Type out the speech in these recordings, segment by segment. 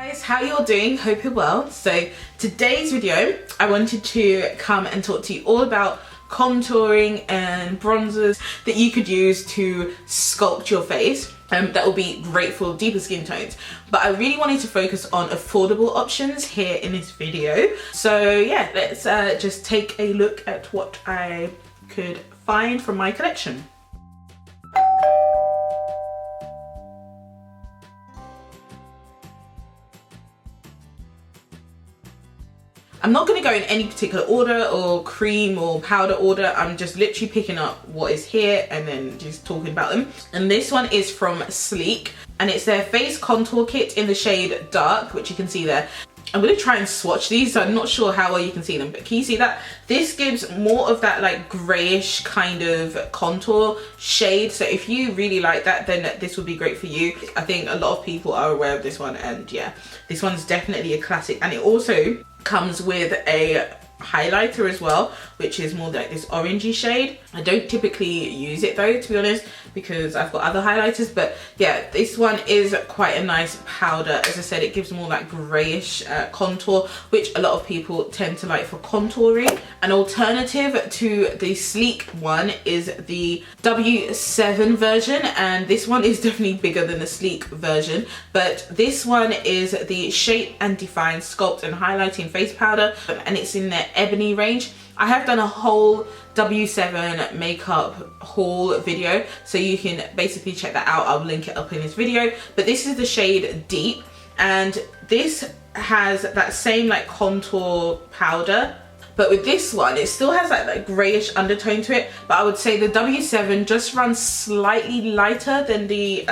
Guys, how you're doing? Hope you're well. So today's video, I wanted to come and talk to you all about contouring and bronzers that you could use to sculpt your face. That will be great for deeper skin tones, but I really wanted to focus on affordable options here in this video. So yeah, let's just take a look at what I could find from my collection. I'm not going to go in any particular order or cream or powder order. I'm just literally picking up what is here and then just talking about them. And this one is from Sleek and it's their face contour kit in the shade Dark, which you can see there. I'm going to try and swatch these, so I'm not sure how well you can see them, but can you see that? This gives more of that like grayish kind of contour shade, so if you really like that, then this would be great for you. I think a lot of people are aware of this one, and yeah, this one's definitely a classic. And it also comes with a highlighter as well, which is more like this orangey shade. I don't typically use it though, to be honest, because I've got other highlighters, but yeah, this one is quite a nice powder. As I said, it gives more like grayish contour, which a lot of people tend to like for contouring. An alternative to the Sleek one is the W7 version, and this one is definitely bigger than the Sleek version, but this one is the Shape and Define Sculpt and Highlighting Face Powder, and it's in their Ebony range. I have done a whole W7 makeup haul video, so you can basically check that out. I'll link it up in this video, but this is the shade Deep, and this has that same like contour powder, but with this one it still has that grayish undertone to it, but I would say the W7 just runs slightly lighter than the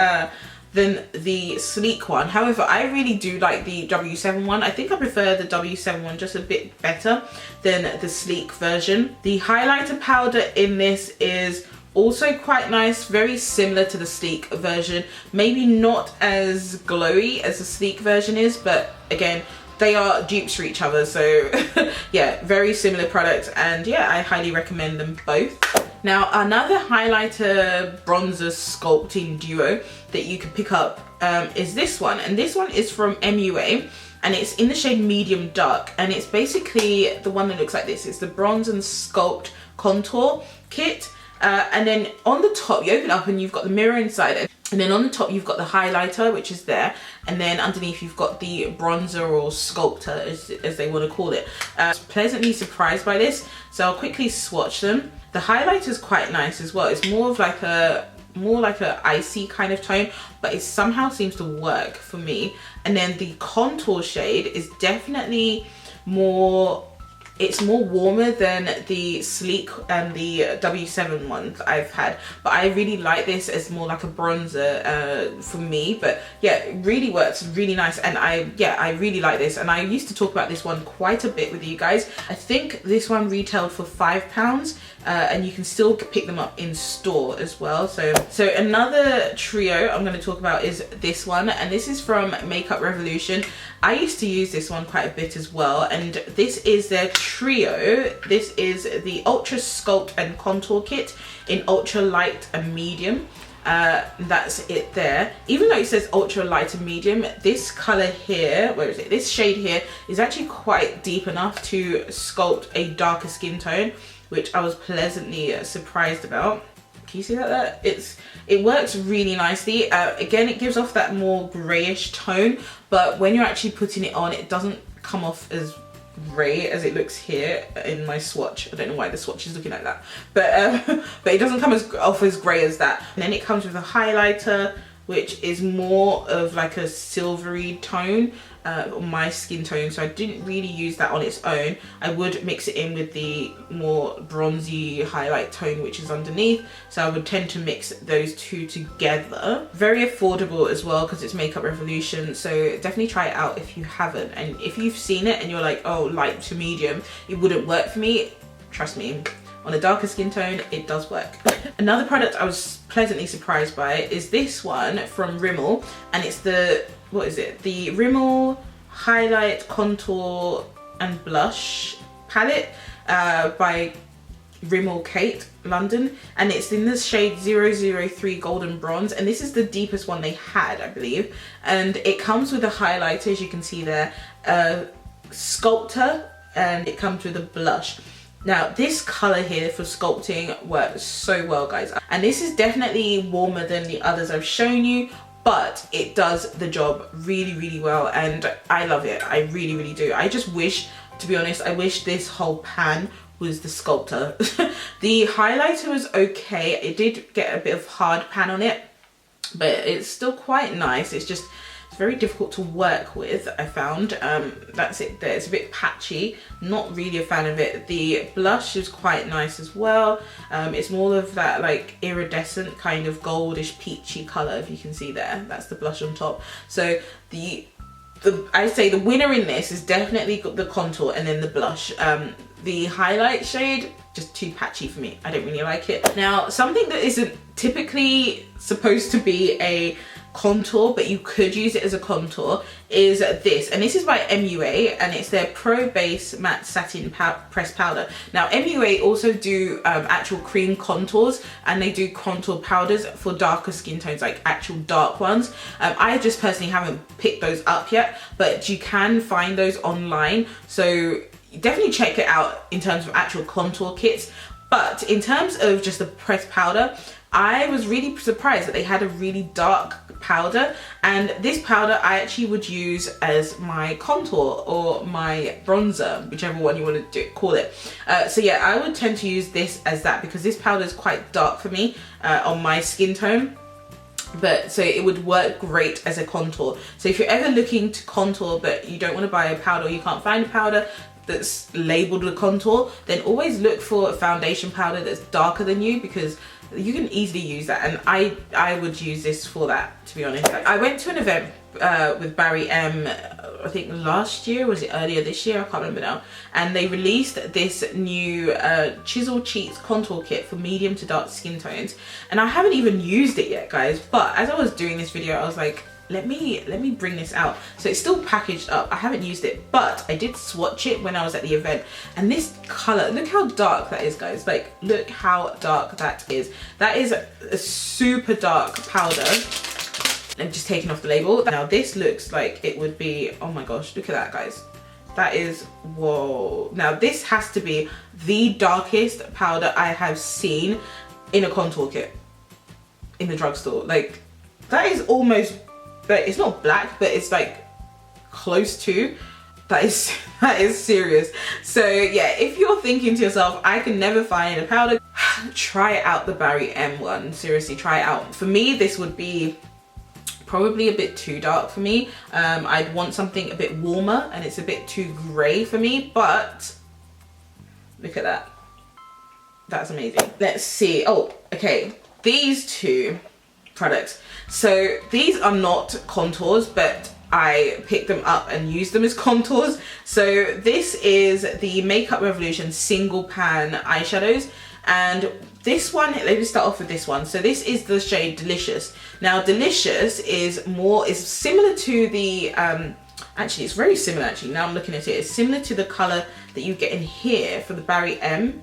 Sleek one. However, I really do like the W7 one. I think I prefer the W7 one just a bit better than the Sleek version. The highlighter powder in this is also quite nice, very similar to the Sleek version. Maybe not as glowy as the Sleek version is, but again, they are dupes for each other, so yeah, very similar products, and yeah, I highly recommend them both. Now, another highlighter bronzer sculpting duo that you can pick up is this one, and this one is from MUA, and it's in the shade Medium Dark, and it's basically the one that looks like this. It's the Bronze and Sculpt Contour Kit, and then on the top you open up and you've got the mirror inside, and then on the top you've got the highlighter, which is there, and then underneath you've got the bronzer or sculptor, as they want to call it. I was pleasantly surprised by this, so I'll quickly swatch them. The highlighter is quite nice as well. It's more like a icy kind of tone, but it somehow seems to work for me. And then the contour shade is definitely more, it's more warmer than the Sleek and the W7 ones I've had, but I really like this as more like a bronzer for me. But yeah, it really works really nice, and I really like this, and I used to talk about this one quite a bit with you guys. I think this one retailed for £5, and you can still pick them up in store as well. So another trio I'm going to talk about is this one, and this is from Makeup Revolution. I used to use this one quite a bit as well, and this is their trio. This is the Ultra Sculpt and Contour Kit in Ultra Light and Medium. That's it there. Even though it says ultra light and medium, this color here, where is it? This shade here is actually quite deep enough to sculpt a darker skin tone, which I was pleasantly surprised about. Can you see that there? It works really nicely. Again, it gives off that more grayish tone, but when you're actually putting it on, it doesn't come off as grey as it looks here in my swatch. I don't know why the swatch is looking like that, but it doesn't come off as grey as that. And then it comes with a highlighter, which is more of like a silvery tone on my skin tone, so I didn't really use that on its own. I would mix it in with the more bronzy highlight tone which is underneath, so I would tend to mix those two together. Very affordable as well because it's Makeup Revolution, so definitely try it out if you haven't. And if you've seen it and you're like, oh, light to medium, it wouldn't work for me, trust me, on a darker skin tone it does work. Another product I was pleasantly surprised by is this one from Rimmel, and it's the, what is it? The Rimmel Highlight Contour and Blush palette by Rimmel Kate London, and it's in the shade 003 Golden Bronze, and this is the deepest one they had, I believe. And it comes with a highlighter, as you can see there, sculptor, and it comes with a blush. Now this color here for sculpting works so well, guys, and this is definitely warmer than the others I've shown you, but it does the job really well, and I love it. I really do. I just wish, to be honest, I wish this whole pan was the sculptor. The highlighter was okay. It did get a bit of hard pan on it, but it's still quite nice. It's just, it's very difficult to work with, I found. That's it there. It's a bit patchy. Not really a fan of it. The blush is quite nice as well. It's more of that like iridescent kind of goldish peachy color, if you can see there. That's the blush on top. So I'd say the winner in this is definitely the contour and then the blush. The highlight shade, just too patchy for me. I don't really like it. Now, something that isn't typically supposed to be a contour, but you could use it as a contour, is this. And this is by MUA, and it's their Pro Base Matte Satin Pressed Powder. Now, MUA also do actual cream contours, and they do contour powders for darker skin tones, like actual dark ones. I just personally haven't picked those up yet, but you can find those online. So definitely check it out in terms of actual contour kits. But in terms of just the pressed powder, I was really surprised that they had a really dark powder, and this powder I actually would use as my contour or my bronzer, whichever one you want to call it. So yeah, I would tend to use this as that, because this powder is quite dark for me on my skin tone. But so it would work great as a contour. So if you're ever looking to contour but you don't want to buy a powder, or you can't find a powder that's labeled a contour, then always look for a foundation powder that's darker than you, because you can easily use that. And I would use this for that, to be honest. I went to an event with Barry M, I think last year, was it earlier this year, I can't remember now, and they released this new Chisel Cheeks contour kit for medium to dark skin tones, and I haven't even used it yet, guys. But as I was doing this video, I was like, let me bring this out. So it's still packaged up. I haven't used it, but I did swatch it when I was at the event, and this color, look how dark that is, guys. Like, look how dark that is. That is a super dark powder. I'm just taking off the label. Now this looks like it would be, oh my gosh, look at that, guys. That is, whoa. Now this has to be the darkest powder I have seen in a contour kit in the drugstore. Like, that is almost, but it's not black, but it's like close to. That is serious. So yeah, if you're thinking to yourself, I can never find a powder, try out the Barry M one. Seriously, try it out. For me, this would be probably a bit too dark for me. I'd want something a bit warmer, and it's a bit too grey for me, but look at that. That's amazing. Let's see. Oh, okay. These two products. So these are not contours, but I picked them up and used them as contours. So this is the Makeup Revolution single pan eyeshadows, and this one, let me start off with this one. So this is the shade Delicious. Now Delicious is similar to the actually it's very similar, actually, now I'm looking at it. It's similar to the color that you get in here for the Barry M.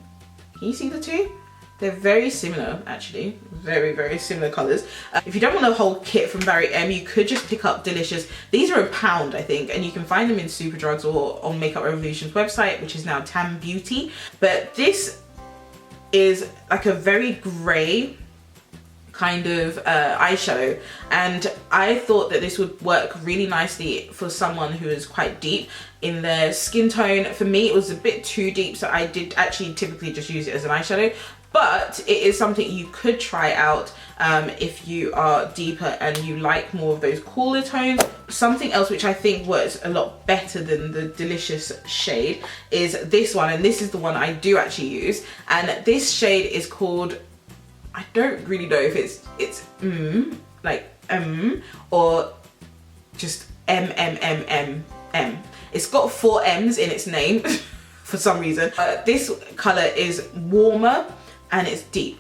Can you see the two? They're very similar, actually. Very similar colors. If you don't want a whole kit from Barry M, you could just pick up Delicious. These are £1, I think, and you can find them in Superdrugs or on Makeup Revolution's website, which is now Tam Beauty. But this is like a very grey kind of eyeshadow, and I thought that this would work really nicely for someone who is quite deep in their skin tone. For me, it was a bit too deep, so I did actually typically just use it as an eyeshadow. But it is something you could try out if you are deeper and you like more of those cooler tones. Something else which I think works a lot better than the Delicious shade is this one, and this is the one I do actually use. And this shade is called, I don't really know if it's or just M. It's got 4 M's in its name for some reason. This color is warmer and it's deep,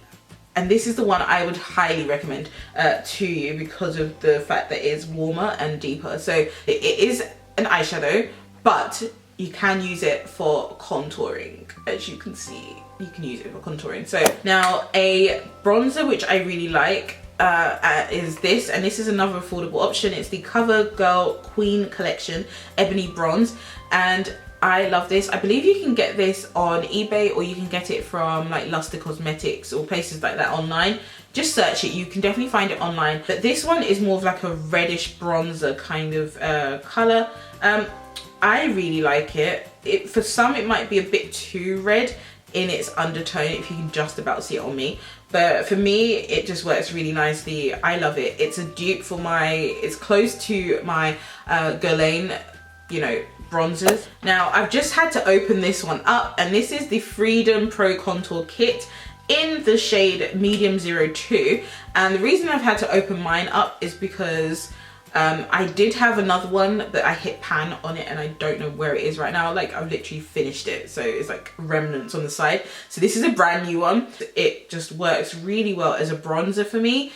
and this is the one I would highly recommend to you because of the fact that it is warmer and deeper. So it is an eyeshadow, but you can use it for contouring, as you can see. you can use it for contouring. So now a bronzer which I really like is this, and this is another affordable option. It's the CoverGirl Queen Collection Ebony Bronze, and I love this. I believe you can get this on eBay, or you can get it from like Luster Cosmetics or places like that online. Just search it, you can definitely find it online. But this one is more of like a reddish bronzer kind of colour. I really like it. For some it might be a bit too red in its undertone, if you can just about see it on me. But for me, it just works really nicely. I love it. It's a dupe for it's close to my Guerlain, you know, bronzers. Now, I've just had to open this one up, and this is the Freedom Pro Contour Kit in the shade Medium 02. And the reason I've had to open mine up is because I did have another one, but I hit pan on it and I don't know where it is right now. Like, I've literally finished it, so it's like remnants on the side. So this is a brand new one. It just works really well as a bronzer for me.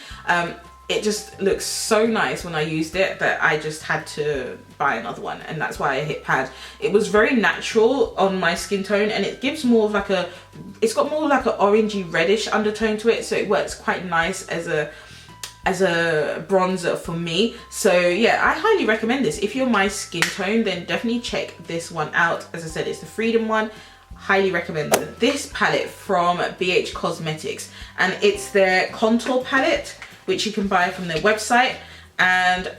It just looks so nice when I used it that I just had to buy another one, and that's why I hit pan. It was very natural on my skin tone, and it gives more of like it's got more like an orangey reddish undertone to it, so it works quite nice as a bronzer for me. So yeah, I highly recommend this. If you're my skin tone, then definitely check this one out. As I said, it's the Freedom one. Highly recommend this palette from BH Cosmetics, and it's their contour palette, which you can buy from their website. And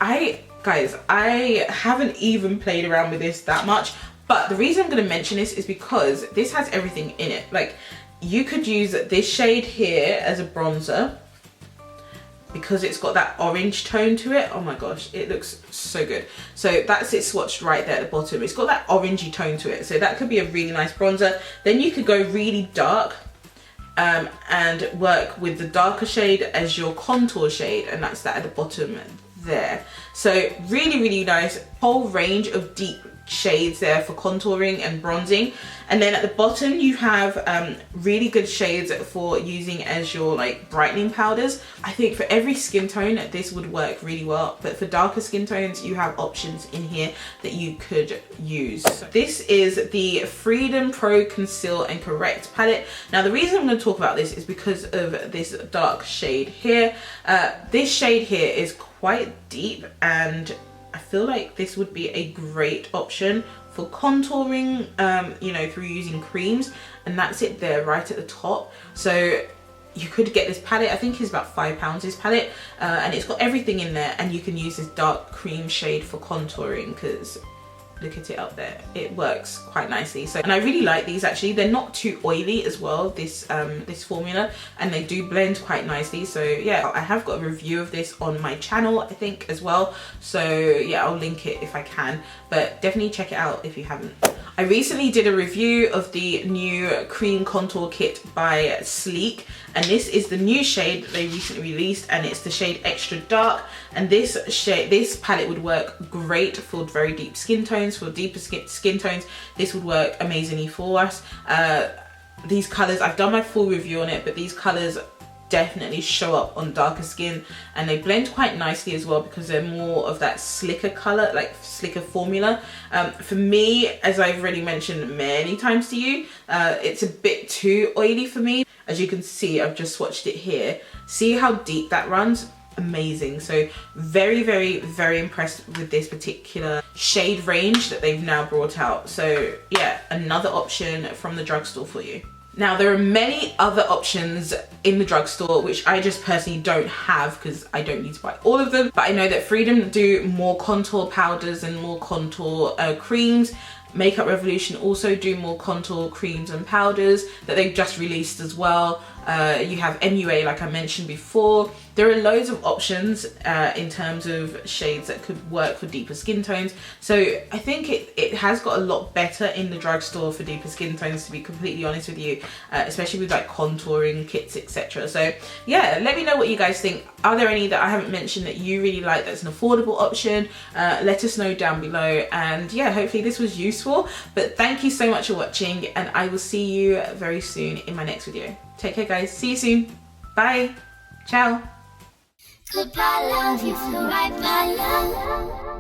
guys, I haven't even played around with this that much, but the reason I'm going to mention this is because this has everything in it. Like, you could use this shade here as a bronzer because it's got that orange tone to it. Oh my gosh, it looks so good. So that's it swatched right there at the bottom. It's got that orangey tone to it, so that could be a really nice bronzer. Then you could go really dark and work with the darker shade as your contour shade, and that's that at the bottom there. So really, really nice whole range of deep shades there for contouring and bronzing. And then at the bottom you have really good shades for using as your like brightening powders. I think for every skin tone this would work really well, but for darker skin tones you have options in here that you could use. This is the Freedom Pro Conceal and Correct palette. Now the reason I'm going to talk about this is because of this dark shade here. This shade here is quite deep, and I feel like this would be a great option for contouring, you know, through using creams, and that's it there right at the top. So you could get this palette, I think it's about £5 this palette, and it's got everything in there, and you can use this dark cream shade for contouring because look at it up there, it works quite nicely. So, and I really like these actually. They're not too oily as well, this this formula, and they do blend quite nicely. So yeah, I have got a review of this on my channel I think as well, so yeah, I'll link it if I can, but definitely check it out if you haven't. I recently did a review of the new cream contour kit by Sleek, and this is the new shade that they recently released, and it's the shade Extra Dark. And this palette would work great for very deep skin tones, for deeper skin tones. This would work amazingly for us. These colors, I've done my full review on it, but these colors definitely show up on darker skin, and they blend quite nicely as well because they're more of that slicker color, like slicker formula. For me, as I've already mentioned many times to you, it's a bit too oily for me. As you can see, I've just swatched it here. See how deep that runs? Amazing. So very, very, very impressed with this particular shade range that they've now brought out. So yeah, another option from the drugstore for you. Now there are many other options in the drugstore which I just personally don't have because I don't need to buy all of them, but I know that Freedom do more contour powders and more contour creams. Makeup Revolution also do more contour creams and powders that they've just released as well. You have MUA, like I mentioned before. There are loads of options in terms of shades that could work for deeper skin tones. So I think it has got a lot better in the drugstore for deeper skin tones, to be completely honest with you, especially with like contouring kits, etc. So yeah, let me know what you guys think. Are there any that I haven't mentioned that you really like that's an affordable option? Let us know down below, and yeah, hopefully this was useful. But thank you so much for watching, and I will see you very soon in my next video. Take care guys, see you soon, bye, ciao. Goodbye love, you flew right by love.